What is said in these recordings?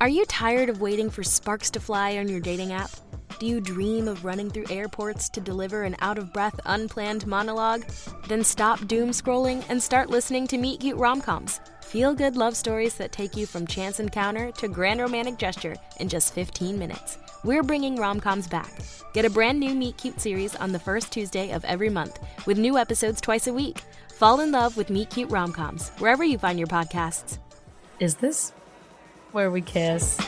Are you tired of waiting for sparks to fly on your dating app? Do you dream of running through airports to deliver an out-of-breath, unplanned monologue? Then stop doom scrolling and start listening to Meet Cute Rom-Coms. Feel-good love stories that take you from chance encounter to grand romantic gesture in just 15 minutes. We're bringing rom-coms back. Get a brand new Meet Cute series on the first Tuesday of every month, with new episodes twice a week. Fall in love with Meet Cute Rom-Coms, wherever you find your podcasts. Is this where we kiss?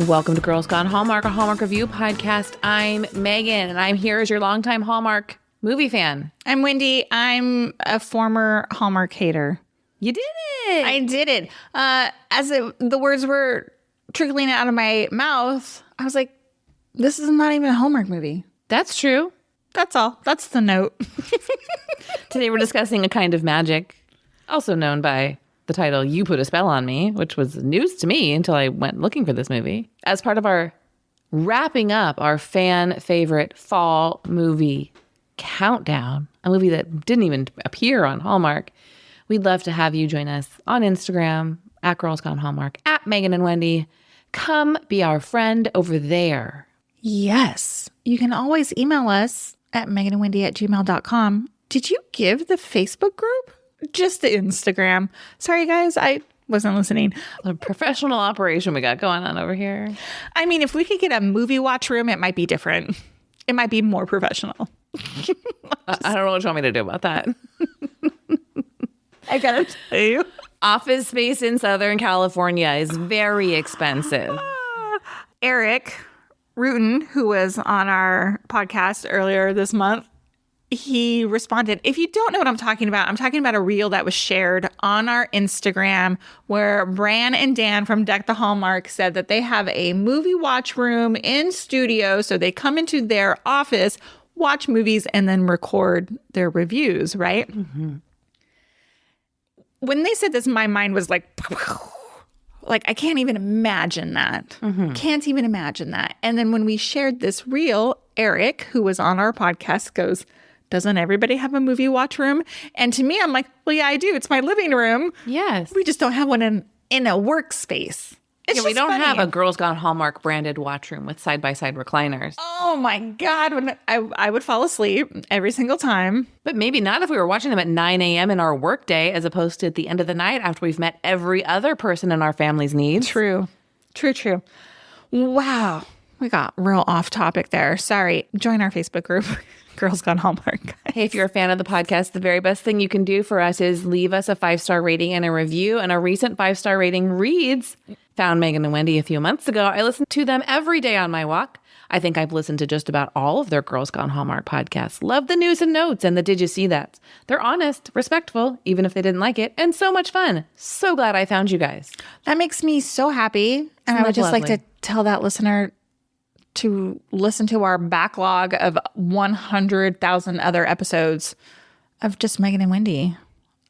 Welcome to Girls Gone Hallmark, a Hallmark review podcast. I'm Megan, and I'm here as your longtime Hallmark movie fan. I'm Wendy. I'm a former Hallmark hater. You did it! I did it. As the words were trickling out of my mouth, I was like, this is not even a Hallmark movie. That's true. That's all. That's the note. Today we're discussing a kind of magic, also known by the title You Put a Spell on Me, which was news to me until I went looking for this movie. As part of our wrapping up our fan favorite fall movie countdown, a movie that didn't even appear on Hallmark, we'd love to have you join us on Instagram at Girls Gone Hallmark, at Megan and Wendy. Come be our friend over there. Yes. You can always email us at meganandwendy@gmail.com. Did you give the Facebook group? Just the Instagram. Sorry, guys. I wasn't listening. A professional operation we got going on over here. I mean, if we could get a movie watch room, it might be different. It might be more professional. I don't know what you want me to do about that. I gotta tell you. Office space in Southern California is very expensive. Eric Rutan, who was on our podcast earlier this month, he responded, if you don't know what I'm talking about a reel that was shared on our Instagram where Bran and Dan from Deck the Hallmark said that they have a movie watch room in studio. So they come into their office, watch movies, and then record their reviews, right? Mm-hmm. When they said this, my mind was like, I can't even imagine that. Mm-hmm. Can't even imagine that. And then when we shared this reel, Eric, who was on our podcast, goes, doesn't everybody have a movie watch room? And to me, I'm like, well, yeah, I do. It's my living room. Yes. We just don't have one in a workspace. We don't have a Girls Gone Hallmark branded watch room with side-by-side recliners. Oh, my God. When I would fall asleep every single time. But maybe not if we were watching them at 9 a.m. in our workday as opposed to at the end of the night after we've met every other person in our family's needs. True. Wow. We got real off topic there. Sorry. Join our Facebook group. Girls Gone Hallmark. Guys. Hey, if you're a fan of the podcast, the very best thing you can do for us is leave us a 5-star rating and a review. And a recent 5-star rating reads, found Megan and Wendy a few months ago. I listen to them every day on my walk. I think I've listened to just about all of their Girls Gone Hallmark podcasts. Love the news and notes and the Did You See That? They're honest, respectful, even if they didn't like it, and so much fun. So glad I found you guys. That makes me so happy. And I would just like to tell that listener to listen to our backlog of 100,000 other episodes of just Megan and Wendy,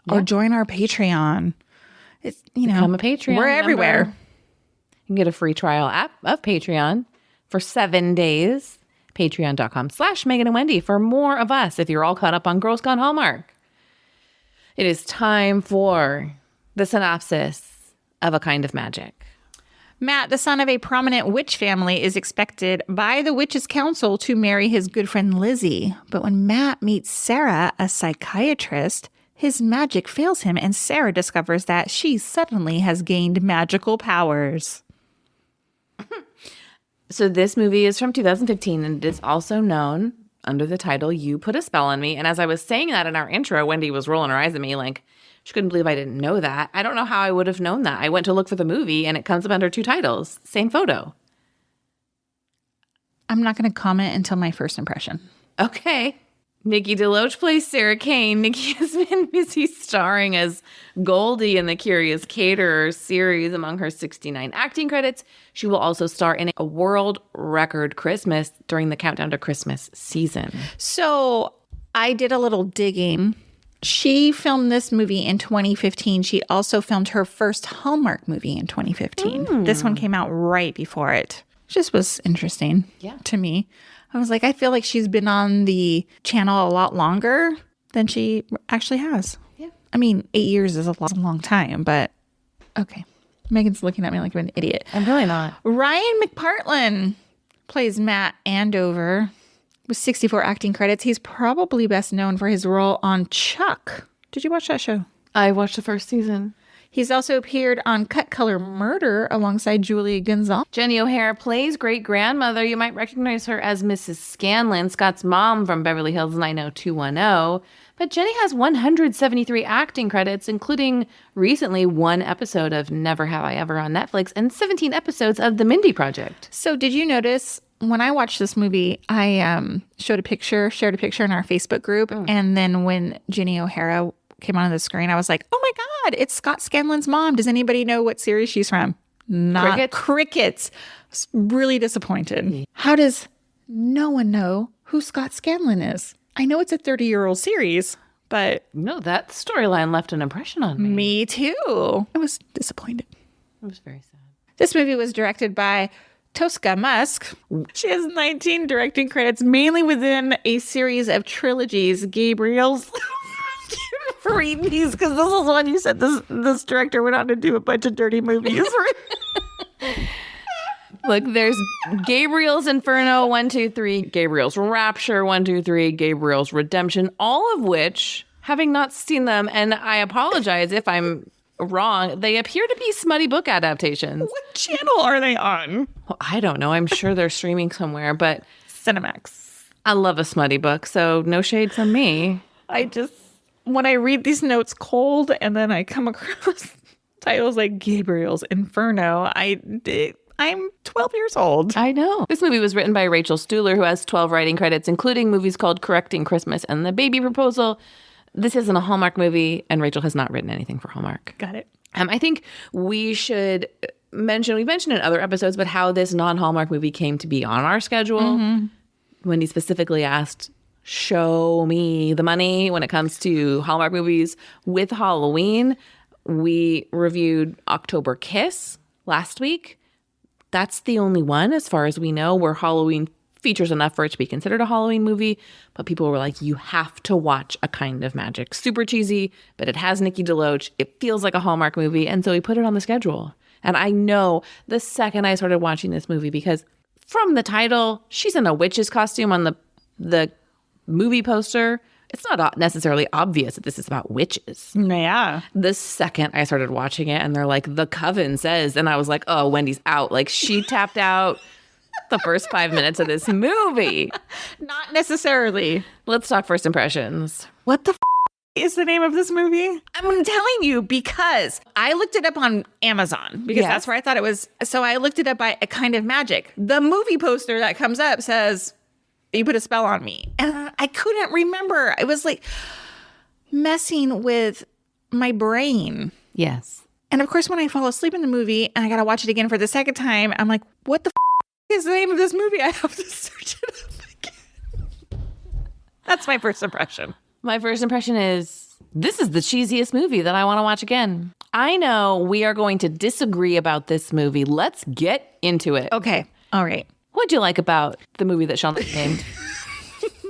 or join our Patreon. It's, become a Patreon. We're everywhere. You can get a free trial app of Patreon for 7 days. Patreon.com/Megan and Wendy for more of us if you're all caught up on Girls Gone Hallmark. It is time for the synopsis of A Kind of Magic. Matt, the son of a prominent witch family, is expected by the Witches' Council to marry his good friend Lizzie. But when Matt meets Sarah, a psychiatrist, his magic fails him, and Sarah discovers that she suddenly has gained magical powers. So this movie is from 2015, and it is also known under the title You Put a Spell on Me. And as I was saying that in our intro, Wendy was rolling her eyes at me like, she couldn't believe I didn't know that. I don't know how I would have known that. I went to look for the movie, and it comes up under 2 titles. Same photo. I'm not going to comment until my first impression. Okay. Nikki DeLoach plays Sarah Kane. Nikki has been busy starring as Goldie in the Curious Caterer series among her 69 acting credits. She will also star in a world record Christmas during the Countdown to Christmas season. So I did a little digging. She filmed this movie in 2015. She also filmed her first Hallmark movie in 2015. This one came out right before it. Just was interesting to me. I was like, I feel like she's been on the channel a lot longer than she actually has. Yeah. I mean, 8 years is a long time, but okay. Megan's looking at me like I'm an idiot. I'm really not. Ryan McPartlin plays Matt Andover with 64 acting credits. He's probably best known for his role on Chuck. Did you watch that show? I watched the first season. He's also appeared on Cut Color Murder alongside Julia Gonzalez. Jenny O'Hara plays great-grandmother. You might recognize her as Mrs. Scanlon, Scott's mom from Beverly Hills 90210. But Jenny has 173 acting credits, including recently 1 episode of Never Have I Ever on Netflix and 17 episodes of The Mindy Project. So did you notice when I watched this movie, I shared a picture in our Facebook group. And then when Jenny O'Hara came onto the screen, I was like, oh my God, it's Scott Scanlon's mom. Does anybody know what series she's from? Not Crickets. I was really disappointed. How does no one know who Scott Scanlon is? I know it's a 30-year-old series, but... No, that storyline left an impression on me. Me too. I was disappointed. It was very sad. This movie was directed by Tosca Musk. She has 19 directing credits, mainly within a series of trilogies. Gabriel's... read these because this is one you said this director went on to do a bunch of dirty movies. Look, there's Gabriel's Inferno 1, 2, 3, Gabriel's Rapture 1, 2, 3, Gabriel's Redemption, all of which, having not seen them, and I apologize if I'm wrong, they appear to be smutty book adaptations. What channel are they on? Well, I don't know. I'm sure they're streaming somewhere, but Cinemax. I love a smutty book, so no shade from me. When I read these notes cold and then I come across titles like Gabriel's Inferno, I'm 12 years old. I know. This movie was written by Rachel Stuhler, who has 12 writing credits, including movies called Correcting Christmas and The Baby Proposal. This isn't a Hallmark movie, and Rachel has not written anything for Hallmark. Got it. I think we should mention, we've mentioned in other episodes, but how this non-Hallmark movie came to be on our schedule. Mm-hmm. Wendy specifically asked, show me the money when it comes to Hallmark movies with Halloween. We reviewed October Kiss last week. That's the only one, as far as we know, where Halloween features enough for it to be considered a Halloween movie. But people were like, you have to watch A Kind of Magic. Super cheesy, but it has Nikki DeLoach. It feels like a Hallmark movie. And so we put it on the schedule. And I know the second I started watching this movie, because from the title, she's in a witch's costume on the movie poster. It's not necessarily obvious that this is about witches. Yeah. The second I started watching it and they're like, the coven says, and I was like, oh, Wendy's out. Like, she tapped out the first 5 minutes of this movie. Not necessarily. Let's talk first impressions. What the is the name of this movie? I'm telling you, because I looked it up on Amazon, because that's where I thought it was. So I looked it up by A Kind of Magic. The movie poster that comes up says, you put a spell on me. And I couldn't remember. I was like messing with my brain. Yes. And of course, when I fall asleep in the movie and I got to watch it again for the second time, I'm like, what the is the name of this movie? I have to search it up again. That's my first impression. My first impression is, this is the cheesiest movie that I want to watch again. I know we are going to disagree about this movie. Let's get into it. Okay. All right. What'd you like about the movie that Sean named?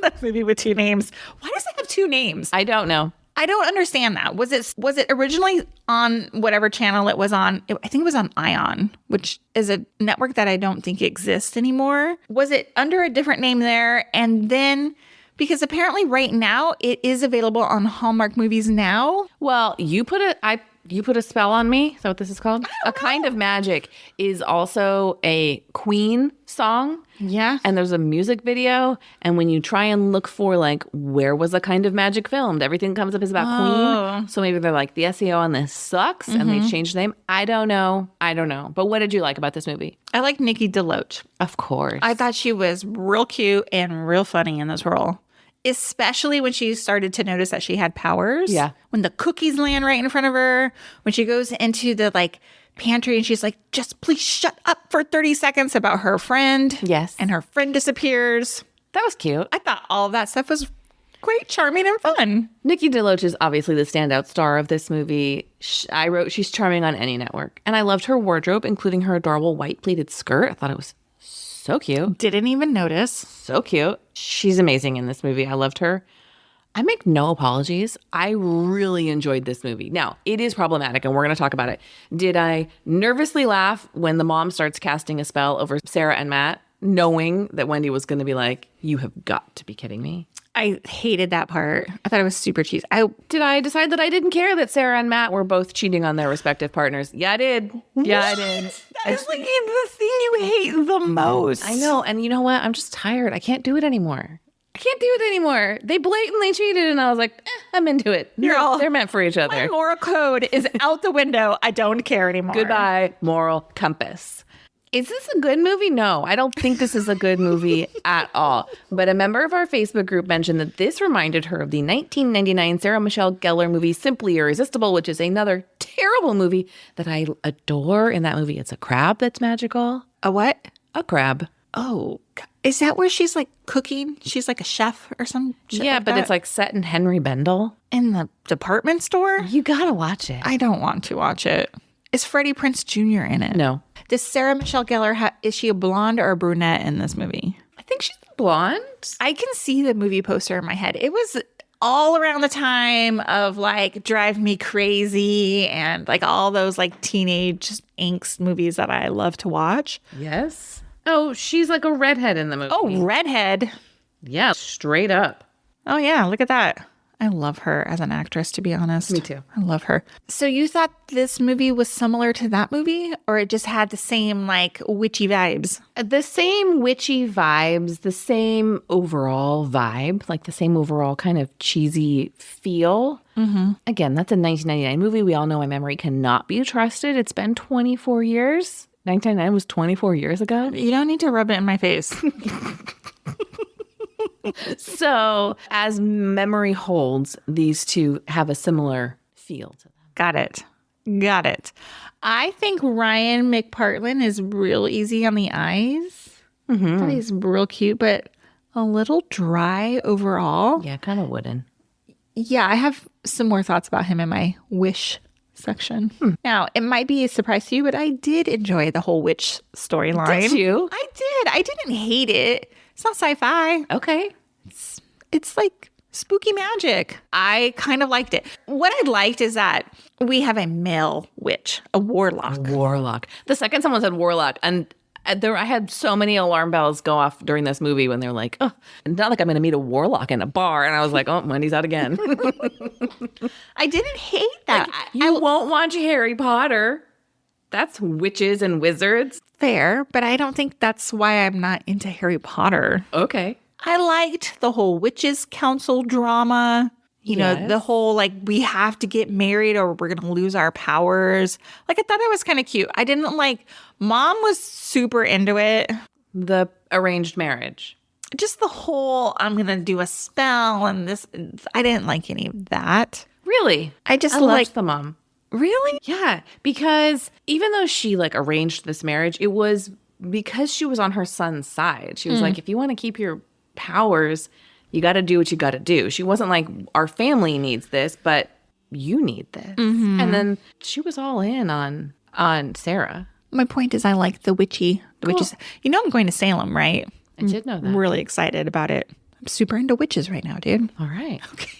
That movie with 2 names. Why does it have 2 names? I don't know. I don't understand that. Was it originally on whatever channel it was on? I think it was on Ion, which is a network that I don't think exists anymore. Was it under a different name there? And then, because apparently right now it is available on Hallmark Movies Now. Well, you put a spell on me. Is that what this is called? A Kind of Magic is also a Queen song. Yeah. And there's a music video. And when you try and look for, like, where was A Kind of Magic filmed, everything comes up is about Queen. So maybe they're like, the SEO on this sucks. And they've changed the name. I don't know. But what did you like about this movie? I like Nikki DeLoach. Of course. I thought she was real cute and real funny in this role. Especially when she started to notice that she had powers. Yeah. When the cookies land right in front of her. When she goes into the pantry and she's like, just please shut up for 30 seconds about her friend. Yes. And her friend disappears. That was cute. I thought all of that stuff was quite charming and fun. Nikki DeLoach is obviously the standout star of this movie. I wrote she's charming on any network. And I loved her wardrobe, including her adorable white pleated skirt. I thought it was So cute. Didn't even notice. So cute. She's amazing in this movie. I loved her. I make no apologies. I really enjoyed this movie. Now, it is problematic, and we're going to talk about it. Did I nervously laugh when the mom starts casting a spell over Sarah and Matt, knowing that Wendy was going to be like, you have got to be kidding me? I hated that part. I thought it was super cheesy. Did I decide that I didn't care that Sarah and Matt were both cheating on their respective partners? Yeah, I did. Yeah, I did. That is like the thing you hate the most. I know. And you know what? I'm just tired. I can't do it anymore. They blatantly cheated, and I was like, I'm into it. They're meant for each other. My moral code is out the window. I don't care anymore. Goodbye, moral compass. Is this a good movie? No, I don't think this is a good movie at all. But a member of our Facebook group mentioned that this reminded her of the 1999 Sarah Michelle Gellar movie Simply Irresistible, which is another terrible movie that I adore. In that movie, it's a crab that's magical. A what? A crab. Oh, is that where she's like cooking? She's like a chef or some shit. Yeah, like but that? it's like set in Henry Bendel. In the department store? You gotta watch it. I don't want to watch it. Is Freddie Prinze Jr. in it? No. Does Sarah Michelle Gellar, is she a blonde or a brunette in this movie? I think she's blonde. I can see the movie poster in my head. It was all around the time of like Drive Me Crazy and like all those like teenage angst movies that I love to watch. Yes. Oh, she's like a redhead in the movie. Oh, redhead. Yeah, straight up. Oh, yeah. Look at that. I love her as an actress, to be honest. Me too. I love her. So you thought this movie was similar to that movie, or it just had the same like witchy vibes? The same witchy vibes, the same overall vibe, like the same overall kind of cheesy feel. Mm-hmm. Again, that's a 1999 movie. We all know my memory cannot be trusted. It's been 24 years. 1999 was 24 years ago. You don't need to rub it in my face. So, as memory holds, these two have a similar feel to them. Got it. I think Ryan McPartlin is real easy on the eyes. Mm-hmm. I thought he's real cute, but a little dry overall. Yeah, kind of wooden. Yeah, I have some more thoughts about him in my wish section. Now, it might be a surprise to you, but I did enjoy the whole witch storyline. Did you? I did. I didn't hate it. It's not sci-fi. Okay. It's like spooky magic. I kind of liked it. What I liked is that we have a male witch, a warlock. The second someone said warlock, and I had so many alarm bells go off during this movie when they're like, oh, not like I'm going to meet a warlock in a bar. And I was like, oh, Wendy's out again. I didn't hate that. Like, you won't watch Harry Potter. That's witches and wizards. Fair, but I don't think that's why I'm not into Harry Potter. Okay. I liked the whole witches council drama. You know, the whole like we have to get married or we're going to lose our powers. Like I thought that was kind of cute. I didn't like Mom was super into it. The arranged marriage. Just the whole I'm going to do a spell and this. I didn't like any of that. Really? I just liked the mom. Really? Yeah, because even though she like arranged this marriage, it was because she was on her son's side. She was like, if you want to keep your powers, you got to do what you got to do. She wasn't like, our family needs this, but you need this. Mm-hmm. And then she was all in on Sarah. My point is I like the witchy. Witches. You know I'm going to Salem, right? I did know that. I'm really excited about it. I'm super into witches right now, dude. All right. Okay.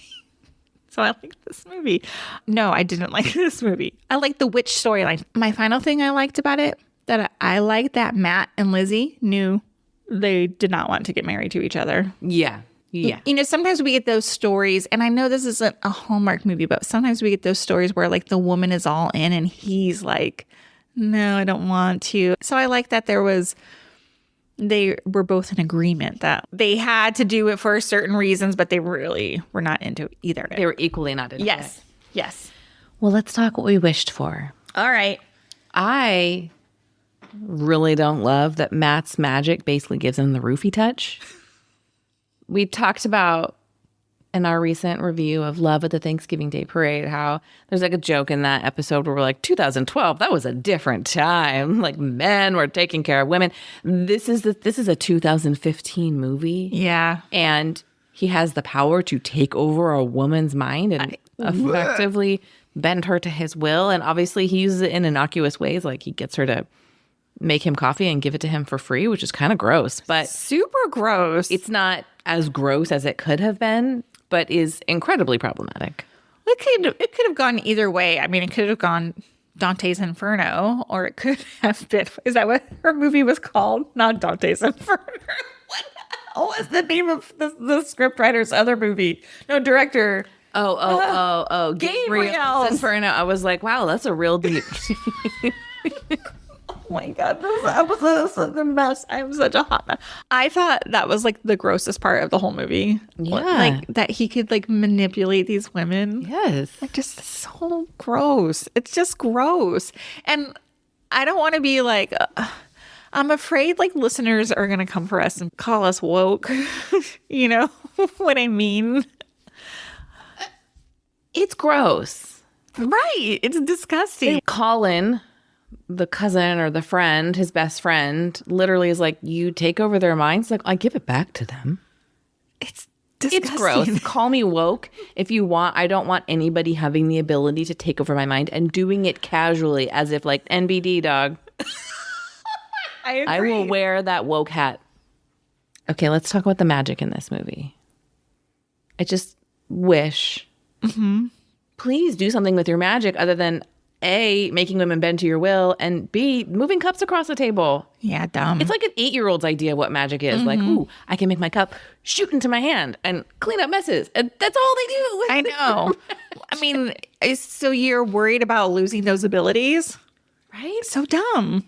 So I liked this movie. No, I didn't like this movie. I liked the witch storyline. My final thing I liked about it, that I liked that Matt and Lizzie knew they did not want to get married to each other. Yeah. Yeah. You know, sometimes we get those stories, and I know this isn't a Hallmark movie, but sometimes we get those stories where like the woman is all in and he's like, no, I don't want to. So I like that they were both in agreement that they had to do it for certain reasons, but they really were not into either of it. They were equally not into it. Yes. Well, let's talk what we wished for. All right. I really don't love that Matt's magic basically gives him the roofie touch. We talked about in our recent review of Love at the Thanksgiving Day Parade how there's like a joke in that episode where we're like, 2012, that was a different time. Like men were taking care of women. This is a 2015 movie. Yeah. And he has the power to take over a woman's mind and effectively bend her to his will. And obviously he uses it in innocuous ways. Like he gets her to make him coffee and give it to him for free, which is kind of gross. But Super gross. it's not as gross as it could have been, but is incredibly problematic. It could have gone either way. I mean, it could have gone Dante's Inferno, or it could have been. Is that what her movie was called? Not Dante's Inferno. What was the name of the scriptwriter's other movie? No, director. Oh, Gabriel's Inferno. I was like, wow, that's a real deep. Oh my God, this episode is such a mess. I'm such a hot mess. I thought that was like the grossest part of the whole movie. Yeah. Like that he could like manipulate these women. Yes. Like just so gross. It's just gross. And I don't want to be like, I'm afraid like listeners are going to come for us and call us woke. You know what I mean? It's gross. Right. It's disgusting. Colin, the cousin or the friend, his best friend, literally is like, you take over their minds. Like, I give it back to them. It's disgusting. It's gross. Call me woke if you want. I don't want anybody having the ability to take over my mind and doing it casually as if like NBD, dog. I will wear that woke hat. Okay, let's talk about the magic in this movie. I just wish, please do something with your magic other than A, making women bend to your will, and B, moving cups across the table. Yeah, dumb. It's like an 8-year-old's idea of what magic is. Like, ooh, I can make my cup shoot into my hand and clean up messes. And that's all they do. I know. I mean, so you're worried about losing those abilities? Right? So dumb.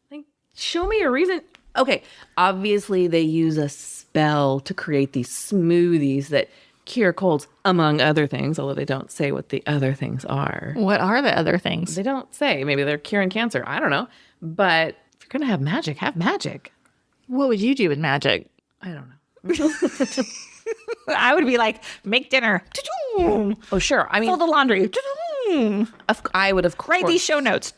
Like, show me a reason. Okay, obviously they use a spell to create these smoothies that cure colds, among other things, although they don't say what the other things are. What are the other things? They don't say. Maybe they're curing cancer. I don't know. But if you're going to have magic, have magic. What would you do with magic? I don't know. I would be like, make dinner. Oh, sure. I mean, Fold the laundry. I would have Write these show notes.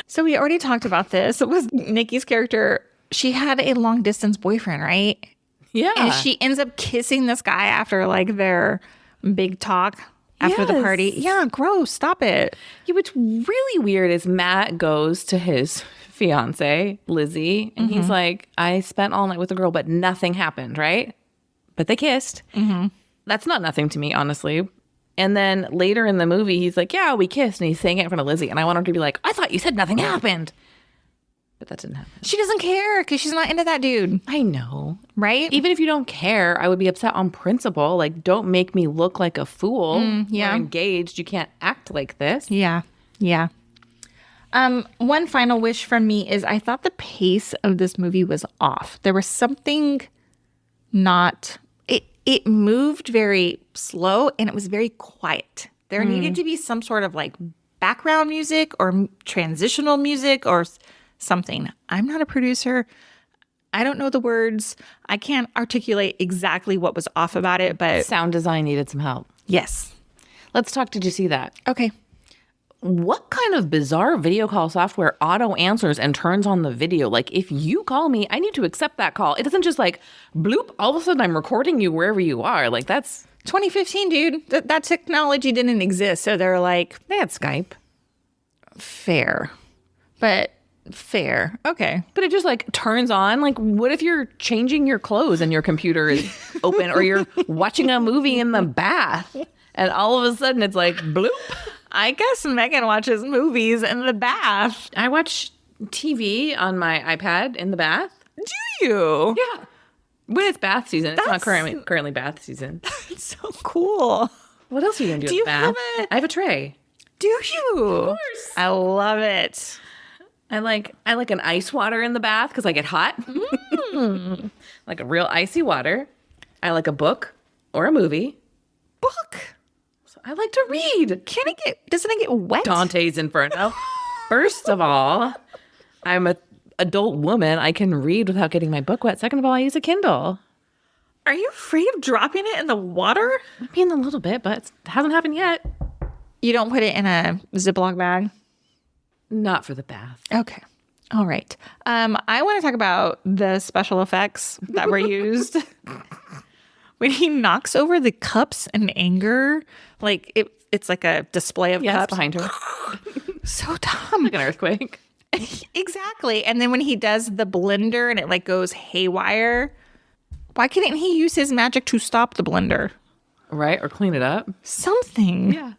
So we already talked about this. It was Nikki's character. She had a long distance boyfriend, right? Yeah. And she ends up kissing this guy after like their big talk after the party. Yeah, gross. Stop it. Yeah, what's really weird is Matt goes to his fiance, Lizzie, and he's like, I spent all night with a girl, but nothing happened, right? But they kissed. That's not nothing to me, honestly. And then later in the movie, he's like, yeah, we kissed. And he's saying it in front of Lizzie. And I want her to be like, I thought you said nothing happened. But that didn't happen. She doesn't care because she's not into that dude. I know. Right? Even if you don't care, I would be upset on principle. Like, don't make me look like a fool. yeah. We're engaged. You can't act like this. Yeah. Yeah. One final wish from me is I thought the pace of this movie was off. There was something not... It moved very slow and it was very quiet. There needed to be some sort of like background music or transitional music or something. I'm not a producer. I don't know the words. I can't articulate exactly what was off about it, but Sound design needed some help. yes. Let's talk. Did you see that? Okay. What kind of bizarre video call software auto answers and turns on the video? Like, if you call me, I need to accept that call. It doesn't just like bloop, all of a sudden I'm recording you wherever you are. Like, that's 2015, dude. That technology didn't exist. So they're like, they had Skype. fair. But fair. Okay. But it just like turns on. Like, what if you're changing your clothes and your computer is open, or you're watching a movie in the bath and all of a sudden it's like bloop? I guess Megan watches movies in the bath. I watch TV on my iPad in the bath. Do you? Yeah. When it's bath season. It's not currently bath season. It's so cool. What else are you going to do Do in the you bath? have I have a tray. Do you? Of course. I love it. I like an ice water in the bath because I get hot. Like a real icy water. I like a book or a movie. Book. I like to read. Doesn't it get wet? Dante's Inferno. First of all, I'm an adult woman. I can read without getting my book wet. Second of all, I use a Kindle. Are you afraid of dropping it in the water? I mean, a little bit, but it hasn't happened yet. You don't put it in a Ziploc bag? Not for the bath. Okay. All right. I want to talk about the special effects that were used. When he knocks over the cups in anger, like it's like a display of cups behind her. So dumb. Like an earthquake. Exactly. And then when he does the blender and it like goes haywire, why couldn't he use his magic to stop the blender? Right? Or clean it up. Something. Yeah.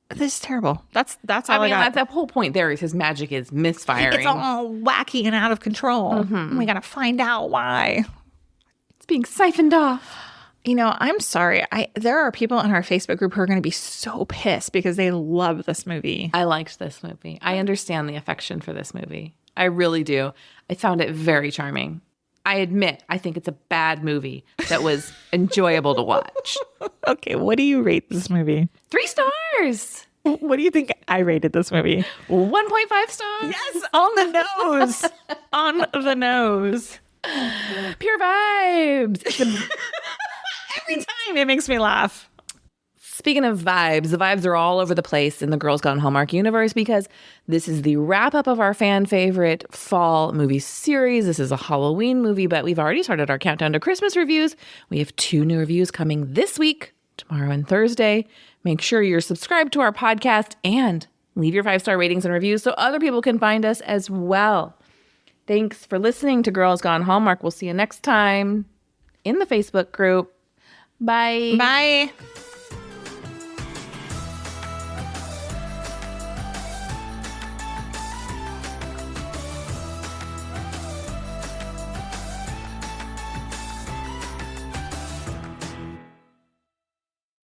This is terrible. That's all I got. The whole point there is his magic is misfiring. It's all wacky and out of control. We got to find out why. It's being siphoned off. You know, I'm sorry. There are people in our Facebook group who are going to be so pissed because they love this movie. I liked this movie. I understand the affection for this movie. I really do. I found it very charming. I admit, I think it's a bad movie that was enjoyable to watch. Okay, what do you rate this movie? 3 stars. What do you think I rated this movie? 1.5 stars. Yes, on the nose. On the nose. Pure vibes. Every time it makes me laugh. Speaking of vibes, the vibes are all over the place in the Girls Gone Hallmark universe because this is the wrap up of our fan favorite fall movie series. This is a Halloween movie, but we've already started our countdown to Christmas reviews. We have 2 new reviews coming this week, tomorrow and Thursday. Make sure you're subscribed to our podcast and leave your 5-star ratings and reviews so other people can find us as well. Thanks for listening to Girls Gone Hallmark. We'll see you next time in the Facebook group. Bye. Bye.